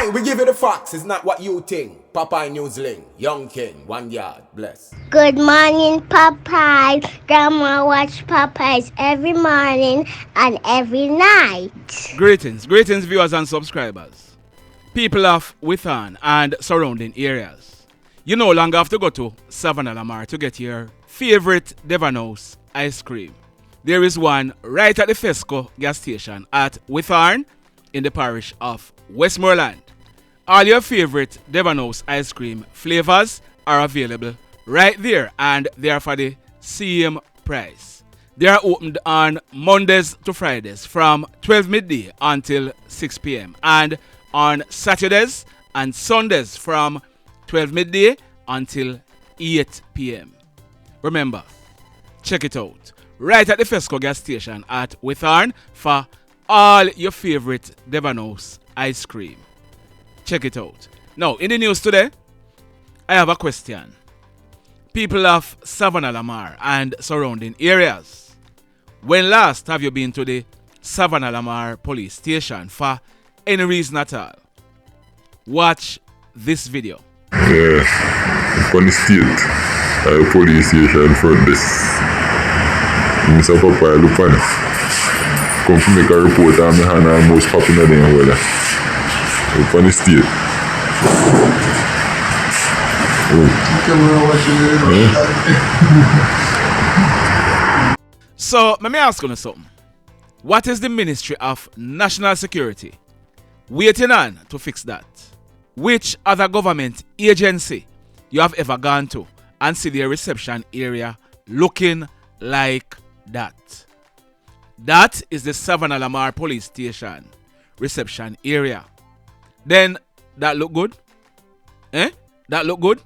Aye, we give you the facts. It's not what you think. Popeye Newsling, Young King, 1 yard, bless. Good morning, Popeye. Grandma watch Popeyes every morning and every night. Greetings viewers and subscribers. People of Withan and surrounding areas. You no longer have to go to Savannah Lamar to get your favorite Delano's ice cream. There is one right at the Fesco gas station at Withan in the parish of Westmoreland. All your favorite Delano's ice cream flavors are available right there and they are for the same price. They are opened on Mondays to Fridays from 12 midday until 6 p.m. and on Saturdays and Sundays from 12 midday until 8 p.m. Remember, check it out. Right at the Fesco gas station at Withan for all your favorite Delano's ice cream. Check it out. Now, in the news today, I have a question. People of Savannah Lamar and surrounding areas, when last have you been to the Savannah Lamar police station for any reason at all? Watch this video. Yeah, Connie State, police station front this. Mr. Papa Lupano. Come to make a report on my hand almost popping at them weather. Connie State. So, let me ask you something. What is the Ministry of National Security waiting on to fix that? Which other government agency you have ever gone to and see their reception area looking like that? That is the Savannah Lamar police station reception area. Then, that look good? That look good?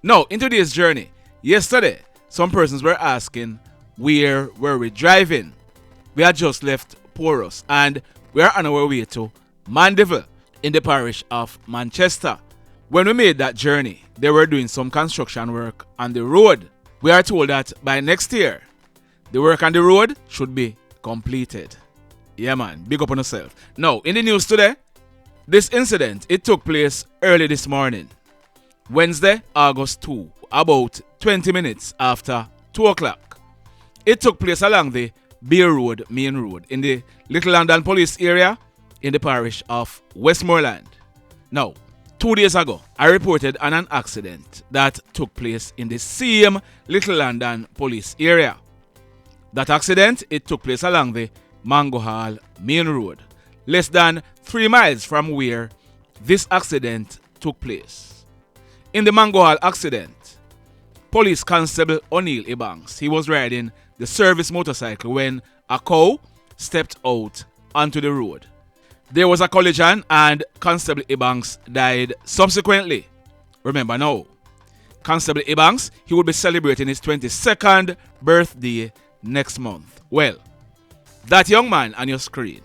Now, in today's journey, yesterday, some persons were asking where were we driving. We had just left Porus and we are on our way to Mandeville in the parish of Manchester. When we made that journey, they were doing some construction work on the road. We are told that by next year, the work on the road should be completed. Yeah man, big up on yourself. Now, in the news today, this incident, it took place early this morning. Wednesday, August 2, about 20 minutes after 2 o'clock. It took place along the Bear Road main road in the Little London police area in the parish of Westmoreland. Now, 2 days ago, I reported on an accident that took place in the same Little London police area. That accident, it took place along the Mango Hall main road, less than 3 miles from where this accident took place. In the Mango Hall accident, Police Constable Oneil Ebanks, he was riding the service motorcycle when a cow stepped out onto the road. There was a collision and Constable Ebanks died subsequently. Remember now, Constable Ebanks, he will be celebrating his 22nd birthday next month. Well, that young man on your screen,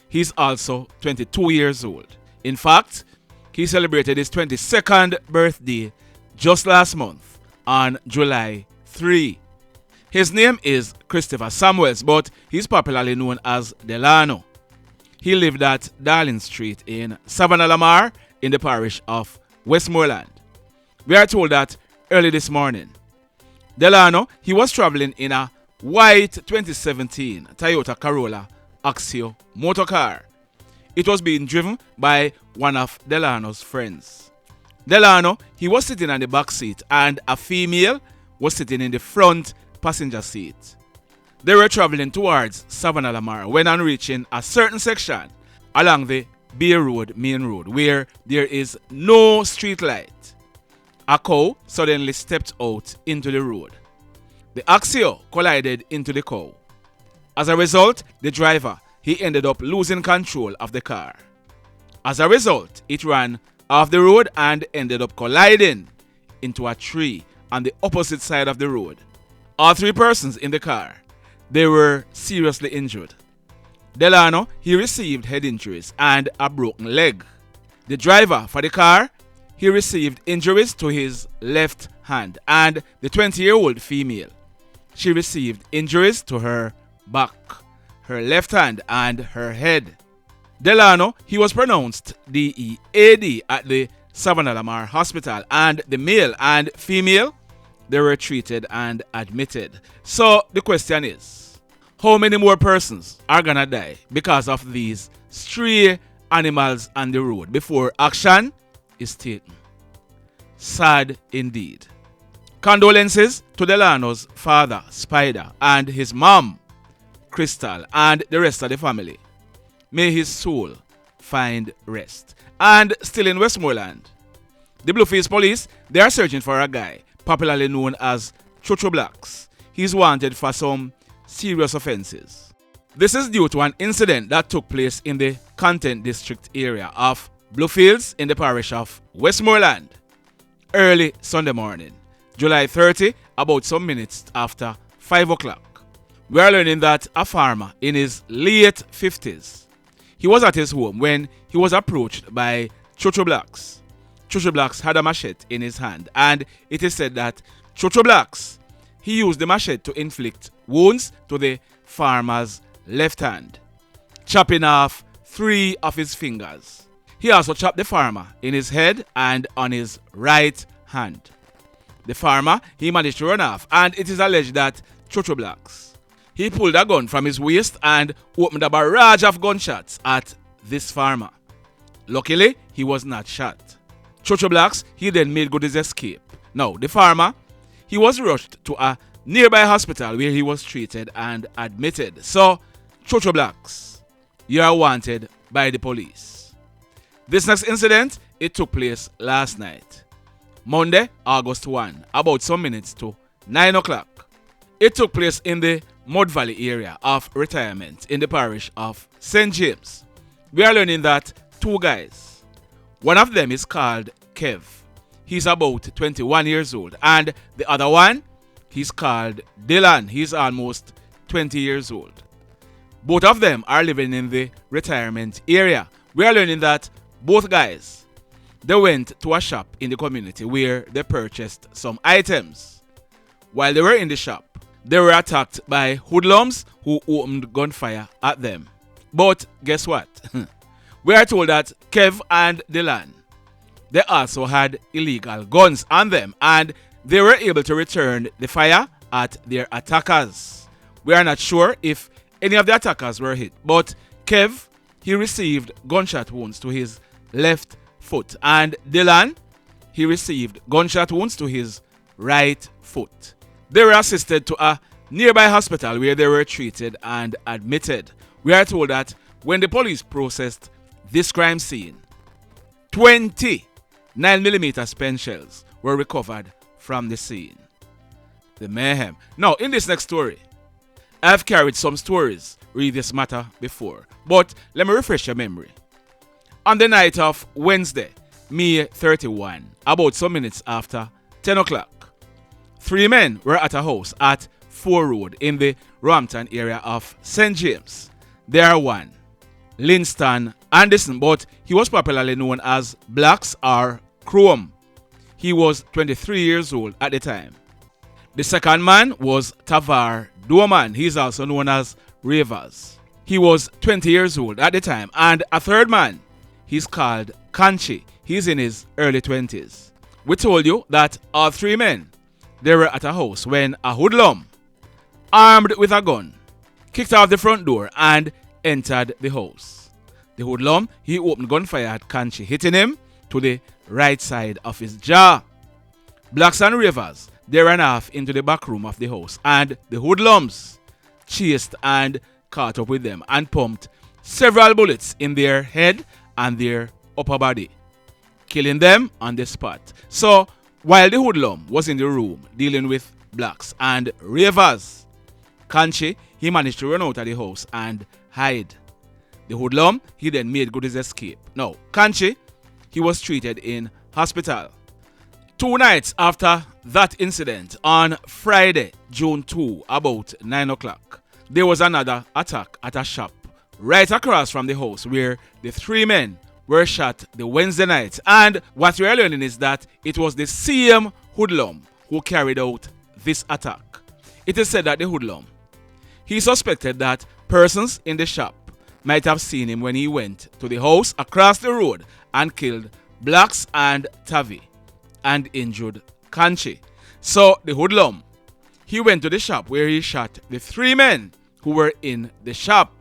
he's also 22 years old. In fact, he celebrated his 22nd birthday just last month on July 3. His name is Christopher Samuels, but he's popularly known as Delano. He lived at Darling Street in Savannah Lamar in the parish of Westmoreland. We are told that early this morning, Delano, he was traveling in a white 2017 Toyota Corolla Axio motor car. It was being driven by one of Delano's friends. Delano, he was sitting on the back seat and a female was sitting in the front passenger seat. They were traveling towards Savannah Lamar when on reaching a certain section along the Bear Road main road where there is no street light. A cow suddenly stepped out into the road. The Axio collided into the cow. As a result, the driver, he ended up losing control of the car. As a result, it ran off the road and ended up colliding into a tree on the opposite side of the road. All 3 persons in the car, they were seriously injured. Delano, he received head injuries and a broken leg. The driver for the car, he received injuries to his left hand, and the 20-year-old female, she received injuries to her back, her left hand, and her head. Delano, he was pronounced DEAD at the Savannah Lamar Hospital, and the male and female, they were treated and admitted. So the question is, how many more persons are gonna die because of these stray animals on the road before action is taken? Sad indeed. Condolences to Delano's father, Spider, and his mom, Crystal, and the rest of the family. May his soul find rest. And still in Westmoreland, the Bluefields police, they are searching for a guy popularly known as Chocho Blacks. He's wanted for some serious offenses. This is due to an incident that took place in the Content District area of Bluefields in the parish of Westmoreland early Sunday morning, July 30, about some minutes after 5 o'clock. We are learning that a farmer in his late 50s, he was at his home when he was approached by Chocho Blacks. Chocho Blacks had a machete in his hand, and it is said that Chocho Blacks, he used the machete to inflict wounds to the farmer's left hand, chopping off 3 of his fingers. He also chopped the farmer in his head and on his right hand. The farmer, he managed to run off, and it is alleged that Chocho Blacks, he pulled a gun from his waist and opened a barrage of gunshots at this farmer. Luckily, he was not shot. Chocho Blacks, he then made good his escape. Now, the farmer, he was rushed to a nearby hospital where he was treated and admitted. So, Chocho Blacks, you are wanted by the police. This next incident, it took place last night, Monday, August 1, about some minutes to 9 o'clock. It took place in the Mud Valley area of retirement in the parish of St. James. We are learning that 2 guys, one of them is called Kev. He's about 21 years old. And the other one, he's called Dillon. He's almost 20 years old. Both of them are living in the retirement area. We are learning that both guys, they went to a shop in the community where they purchased some items. While they were in the shop, they were attacked by hoodlums who opened gunfire at them. But guess what? We are told that Kev and Dillon, they also had illegal guns on them, and they were able to return the fire at their attackers. We are not sure if any of the attackers were hit, but Kev, he received gunshot wounds to his left foot, and Dillon, he received gunshot wounds to his right foot. They were assisted to a nearby hospital where they were treated and admitted. We are told that when the police processed this crime scene, 20 9mm spent shells were recovered from the scene. The mayhem. Now, in this next story, I've carried some stories read this matter before, but let me refresh your memory. On the night of Wednesday, May 31, about some minutes after 10 o'clock, 3 men were at a house at 4 Road in the Roehampton area of St. James. They are one, Linston Anderson, but he was popularly known as Blacks or Chrome. He was 23 years old at the time. The second man was Tavar Doman. He's also known as Ravers. He was 20 years old at the time. And a third man, he's called Canchi. He's in his early 20s. We told you that all 3 men, they were at a house when a hoodlum, armed with a gun, kicked out the front door and entered the house. The hoodlum, he opened gunfire at Canchi, hitting him to the right side of his jaw. Blacks and Ravers, they ran off into the back room of the house, and the hoodlums chased and caught up with them and pumped several bullets in their head and their upper body, killing them on the spot. So, while the hoodlum was in the room dealing with Blacks and Ravers, Canchi, he managed to run out of the house and hide. The hoodlum, he then made good his escape. Now, Canchi, he was treated in hospital. 2 nights after that incident, on Friday, June 2, about 9 o'clock, there was another attack at a shop right across from the house where the 3 men were shot the Wednesday night. And what we are learning is that it was the same hoodlum who carried out this attack. It is said that the hoodlum, he suspected that persons in the shop might have seen him when he went to the house across the road and killed Blacks and Tavi and injured Canchi. So the hoodlum, he went to the shop where he shot the 3 men who were in the shop.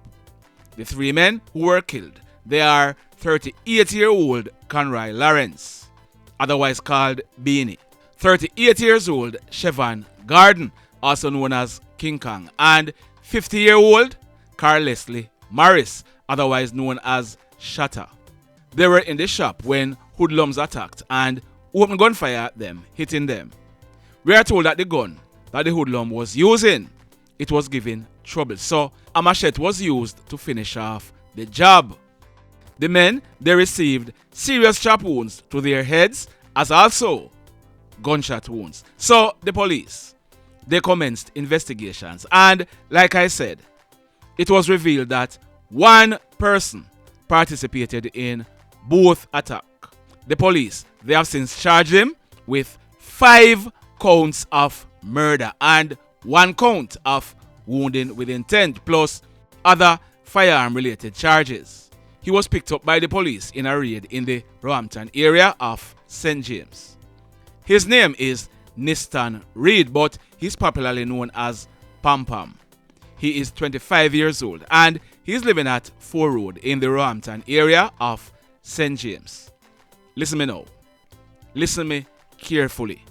The 3 men who were killed, they are 38-year-old Conroy Lawrence, otherwise called Beanie, 38 years old Chevon Garden, also known as King Kong, and 50-year-old Carlesley Morris, otherwise known as Shatter. They were in the shop when hoodlums attacked and opened gunfire at them, hitting them. We are told that the gun that the hoodlum was using, it was giving trouble, so a machete was used to finish off the job. The men, they received serious sharp wounds to their heads as also gunshot wounds. So the police, they commenced investigations, and like I said, it was revealed that one person participated in both attacks. The police, they have since charged him with 5 counts of murder and 1 count of wounding with intent, plus other firearm-related charges. He was picked up by the police in a raid in the Roehampton area of St. James. His name is Kniston Reid, but he's popularly known as Pam Pam. He is 25 years old and he's living at 4 Road in the Roehampton area of St. James. Listen me now. Listen me carefully.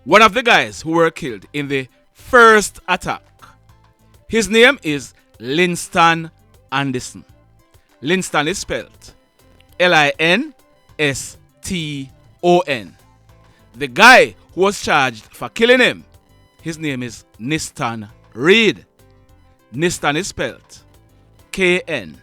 One of the guys who were killed in the first attack, his name is Linston Anderson. Linston is spelled Linston. The guy who was charged for killing him, his name is Kniston Reid. Kniston is spelled Kniston.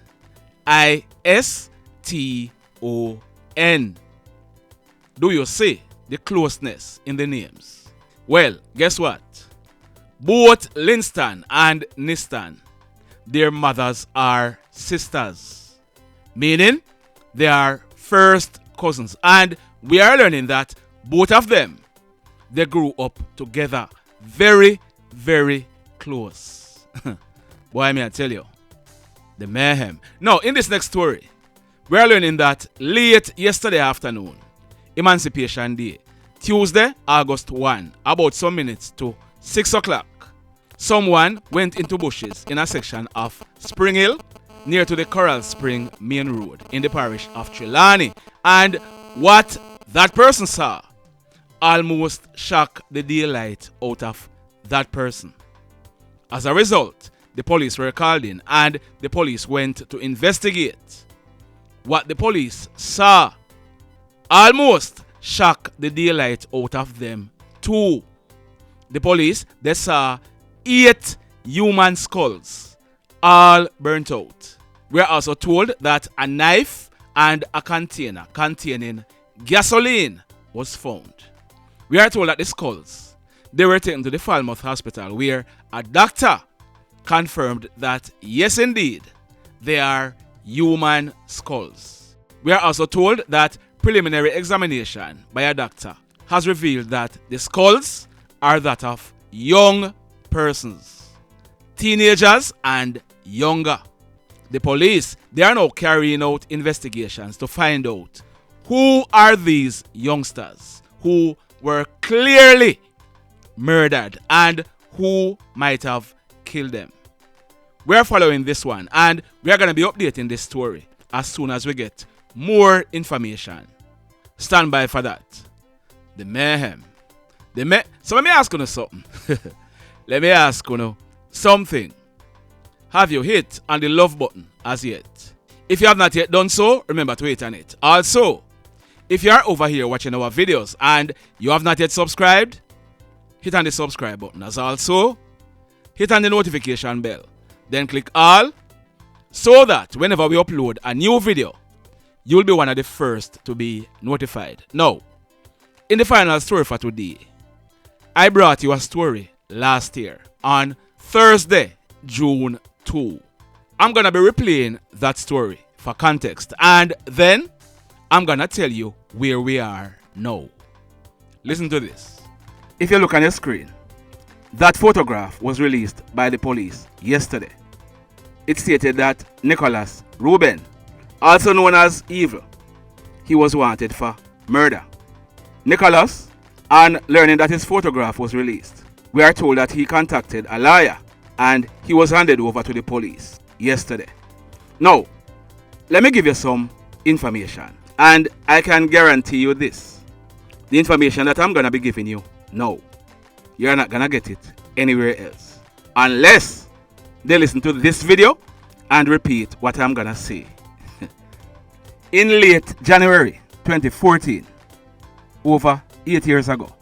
Do you see the closeness in the names? Well, guess what? Both Linston and Kniston, their mothers are sisters, meaning they are first cousins, and we are learning that both of them, they grew up together, very, very close. Boy, may I tell you, the mayhem. Now, in this next story, we are learning that late yesterday afternoon, Emancipation Day, Tuesday, August 1, about some minutes to 6 o'clock, someone went into bushes in a section of Spring Hill near to the Coral Spring main road in the parish of Trelawny, and what that person saw almost shocked the daylight out of that person. As a result, the police were called in and the police went to investigate. What the police saw almost shocked the daylight out of them too. The police, they saw 8 human skulls, all burnt out. We are also told that a knife and a container containing gasoline was found. We are told that the skulls, they were taken to the Falmouth Hospital where a doctor confirmed that yes indeed, they are human skulls. We are also told that preliminary examination by a doctor has revealed that the skulls are that of young persons, teenagers and younger. The police, they are now carrying out investigations to find out who are these youngsters who were clearly murdered and who might have killed them. We are following this one and we are going to be updating this story as soon as we get more information. Stand by for that. The mayhem. So let me ask you something. Let me ask you something. Have you hit on the love button as yet? If you have not yet done so, remember to hit on it. Also, if you are over here watching our videos and you have not yet subscribed, hit on the subscribe button. As also, hit on the notification bell. Then click all so that whenever we upload a new video, you'll be one of the first to be notified. Now, in the final story for today, I brought you a story last year on Thursday, June 2. I'm going to be replaying that story for context and then I'm going to tell you where we are now. Listen to this. If you look on your screen, that photograph was released by the police yesterday. it stated that Nicholas Ruben, also known as Evil, he was wanted for murder. Nicholas, on learning that his photograph was released, we are told that he contacted a lawyer and he was handed over to the police yesterday. Now, let me give you some information, and I can guarantee you this. The information that I'm going to be giving you now, you're not going to get it anywhere else unless they listen to this video and repeat what I'm going to say. In late January 2014, over 8 years ago,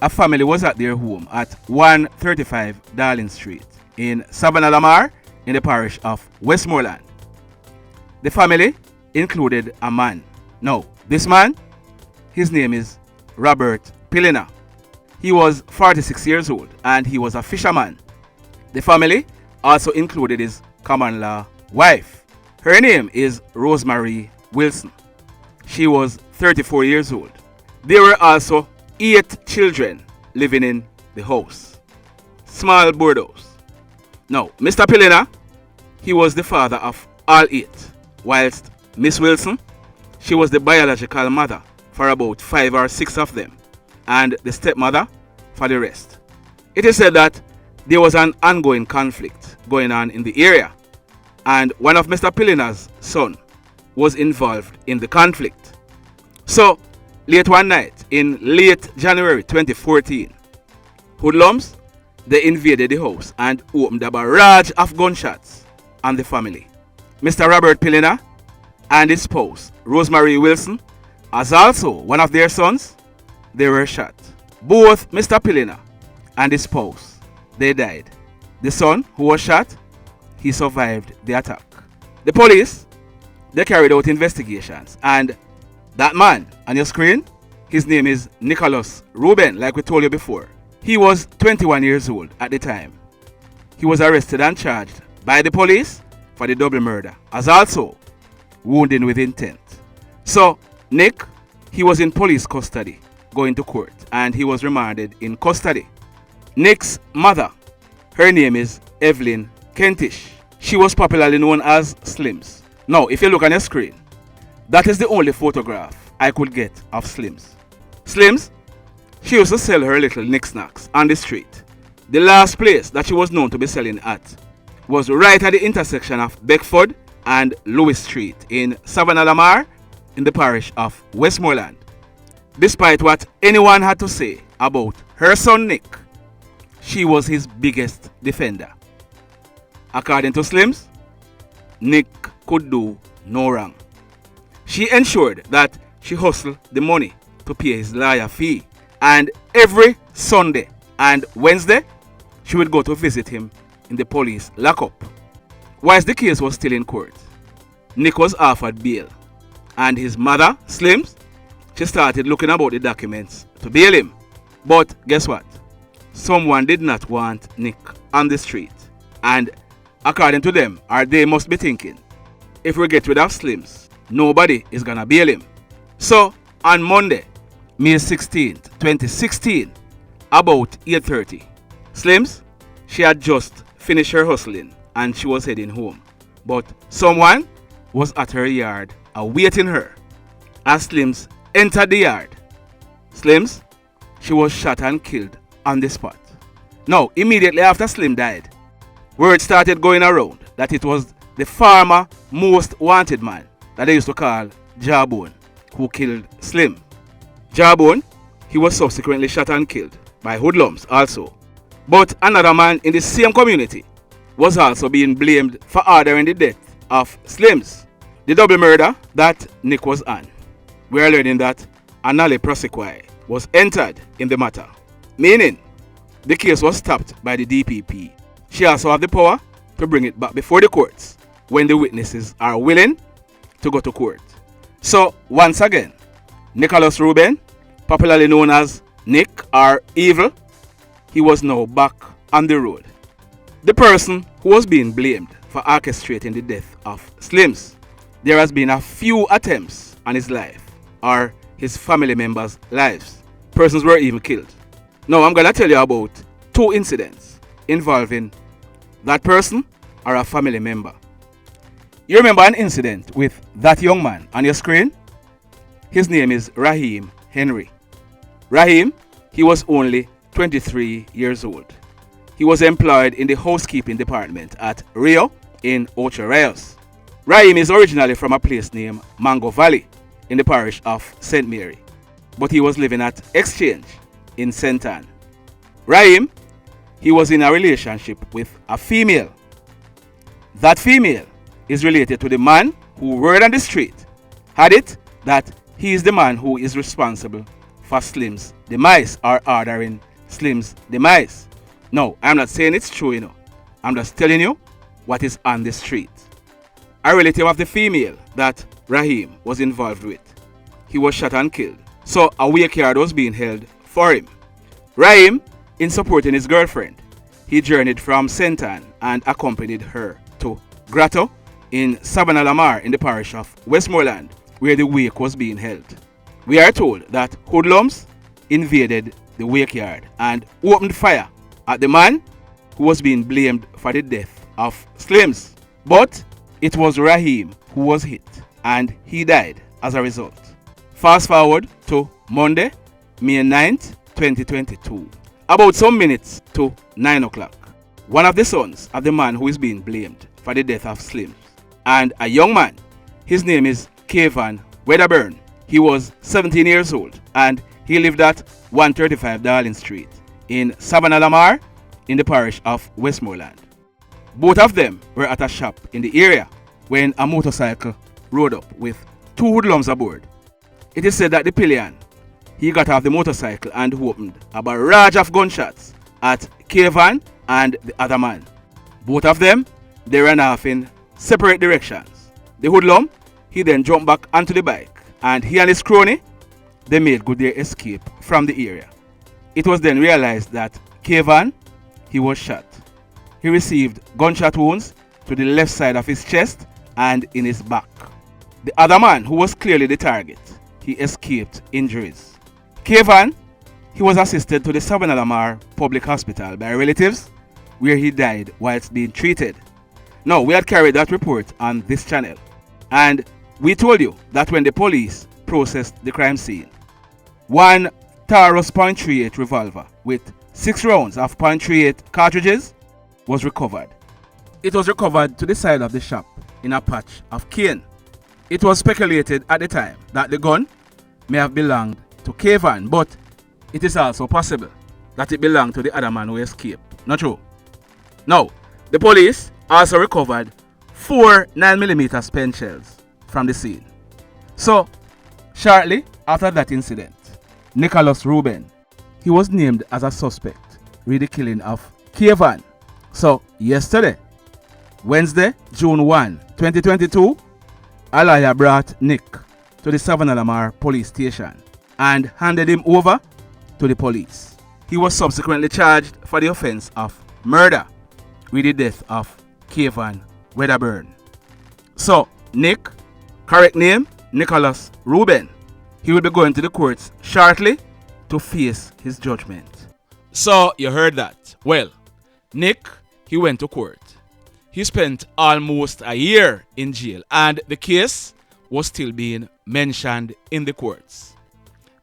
a family was at their home at 135 Darling Street in Savannah Lamar in the parish of Westmoreland. The family included a man. Now, this man, his name is Robert Pilina. He was 46 years old and he was a fisherman. The family also included his common law wife. Her name is Rosemary Wilson. She was 34 years old. There were also 8 children living in the house. Small board house. Now, Mr. Pilina, he was the father of all 8, whilst Miss Wilson, she was the biological mother for about 5 or 6 of them, and the stepmother for the rest. It is said that there was an ongoing conflict going on in the area, and one of Mr. Pilina's son was involved in the conflict. So, late one night in late January 2014, hoodlums, they invaded the house and opened a barrage of gunshots on the family. Mr. Robert Pilina and his spouse, Rosemary Wilson, as also one of their sons, they were shot. Both Mr. Pilina and his spouse, they died. The son who was shot, he survived the attack. The police, they carried out investigations, and that man on your screen, his name is Nicholas Ruben, like we told you before. He was 21 years old at the time. He was arrested and charged by the police for the double murder, as also wounding with intent. So, Nick, he was in police custody going to court, and he was remanded in custody. Nick's mother, her name is Evelyn Kentish. She was popularly known as Slims. Now, if you look on your screen, that is the only photograph I could get of Slims. Slims, she used to sell her little knickknacks on the street. The last place that she was known to be selling at was right at the intersection of Beckford and Lewis Street in Savannah Lamar in the parish of Westmoreland. Despite what anyone had to say about her son Nick, she was his biggest defender. According to Slims, Nick could do no wrong. She ensured that she hustled the money to pay his lawyer fee, and every Sunday and Wednesday she would go to visit him in the police lockup. Whilst the case was still in court, Nick was offered bail, and his mother, Slims, she started looking about the documents to bail him. But guess what? Someone did not want Nick on the street, and according to them, or they must be thinking, if we get rid of Slims, nobody is gonna bail him. So on Monday, May 16th, 2016, about 8:30, Slims, she had just finished her hustling and she was heading home. But someone was at her yard awaiting her. As Slims entered the yard, Slims, she was shot and killed on the spot. Now, immediately after Slim died, word started going around that it was the former most wanted man that they used to call Jawbone who killed Slim. Jawbone, he was subsequently shot and killed by hoodlums also. But another man in the same community was also being blamed for ordering the death of Slims, the double murder that Nick was on. We are learning that an nolle prosequi was entered in the matter, meaning the case was stopped by the DPP. She also has the power to bring it back before the courts when the witnesses are willing to go to court. So, once again, Nicholas Ruben, popularly known as Nick or Evil, he was now back on the road. The person who was being blamed for orchestrating the death of Slims, there has been a few attempts on his life or his family members' lives. Persons were even killed. Now I'm going to tell you about 2 incidents involving that person or a family member. You remember an incident with that young man on your screen? His name is Raheem Henry. Raheem, he was only 23 years old. He was employed in the housekeeping department at Rio in Ocho Rios. Raheem is originally from a place named Mango Valley in the parish of St. Mary, but he was living at Exchange in St. Ann. Raheem, he was in a relationship with a female. That female is related to the man who word on the street had it that he is the man who is responsible for Slim's demise or ordering Slim's demise. No, I'm not saying it's true, I'm just telling you what is on the street. A relative of the female that Raheem was involved with, he was shot and killed. So a wake yard was being held for him. Raheem, in supporting his girlfriend, he journeyed from St. Ann and accompanied her to Grotto in Sabana Lamar in the parish of Westmoreland, where the wake was being held. We are told that hoodlums invaded the wake yard and opened fire at the man who was being blamed for the death of Slims. But it was Raheem who was hit and he died as a result. Fast forward to Monday, May 9th, 2022. About some minutes to 9 o'clock, one of the sons of the man who is being blamed for the death of Slims and a young man, his name is Chevon Wedderburn. He was 17 years old and he lived at 135 Darling Street in Sabana Lamar in the parish of Westmoreland. Both of them were at a shop in the area when a motorcycle rode up with two hoodlums aboard. It is said that the pillion, he got off the motorcycle and opened a barrage of gunshots at Chevon and the other man. Both of them, they ran off in separate directions. The hoodlum, he then jumped back onto the bike and he and his crony, they made good their escape from the area. It was then realized that Chevon, he was shot. He received gunshot wounds to the left side of his chest and in his back. The other man, who was clearly the target, he escaped injuries. Chevon, he was assisted to the Sabana Lamar Public Hospital by relatives, where he died whilst being treated. Now, we had carried that report on this channel, and we told you that when the police processed the crime scene, one Taurus .38 revolver with 6 rounds of .38 cartridges was recovered. It was recovered to the side of the shop in a patch of cane. It was speculated at the time that the gun may have belonged to Chevon, but it is also possible that it belonged to the other man who escaped. Not true. Now, the police also recovered 4 9mm spent shells from the scene. So, shortly after that incident, Nicholas Ruben, he was named as a suspect with the killing of Chevon. So, yesterday, Wednesday, June 1, 2022, a lawyer brought Nick to the Sabana Lamar police station and handed him over to the police. He was subsequently charged for the offense of murder with the death of Chevon Wedderburn. So, Nick, correct name, Nicholas Ruben, he will be going to the courts shortly to face his judgment. So, you heard that. Well, Nick, he went to court. He spent almost a year in jail and the case was still being mentioned in the courts.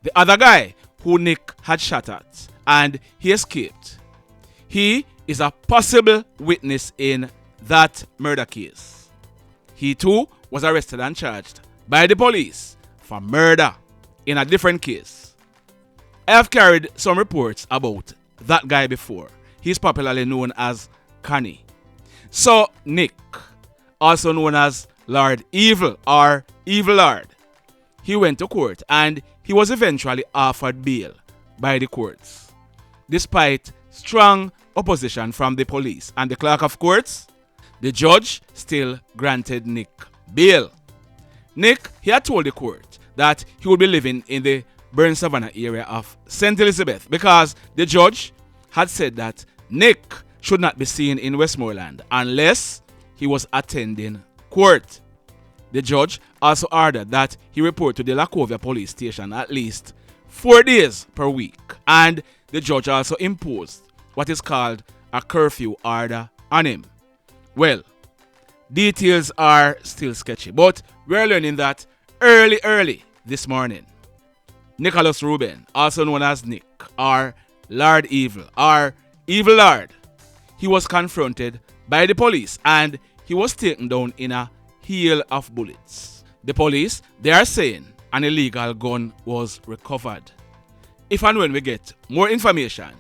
The other guy who Nick had shot at and he escaped, he is a possible witness in that murder case. He too was arrested and charged by the police for murder in a different case. I have carried some reports about that guy before. He's popularly known as Connie. So Nick, also known as Lord Evil or Evil Lord, he went to court and he was eventually offered bail by the courts. Despite strong opposition from the police and the clerk of courts, the judge still granted Nick bail. Nick, he had told the court that he would be living in the Burn Savannah area of St. Elizabeth because the judge had said that Nick should not be seen in Westmoreland unless he was attending court. The judge also ordered that he report to the Lacovia police station at least 4 days per week, and the judge also imposed what is called a curfew order on him. Well, Details are still sketchy, but we're learning that early this morning, Nicholas Ruben, also known as Nick, or Lord Evil, or Evil Lord, he was confronted by the police and he was taken down in a hail of bullets. The police, they are saying an illegal gun was recovered. If and when we get more information,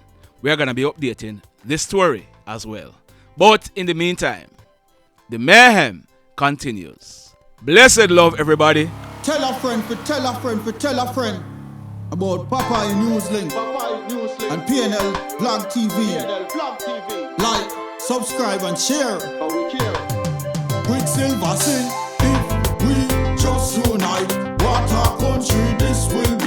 we are going to be updating this story as well. But in the meantime, the mayhem continues. Blessed love, everybody. Tell a friend for tell a friend for tell a friend about Popeye Newslink and PNL Blog TV. Like, subscribe and share. Quicksilver sing if we just unite. What a country this will be.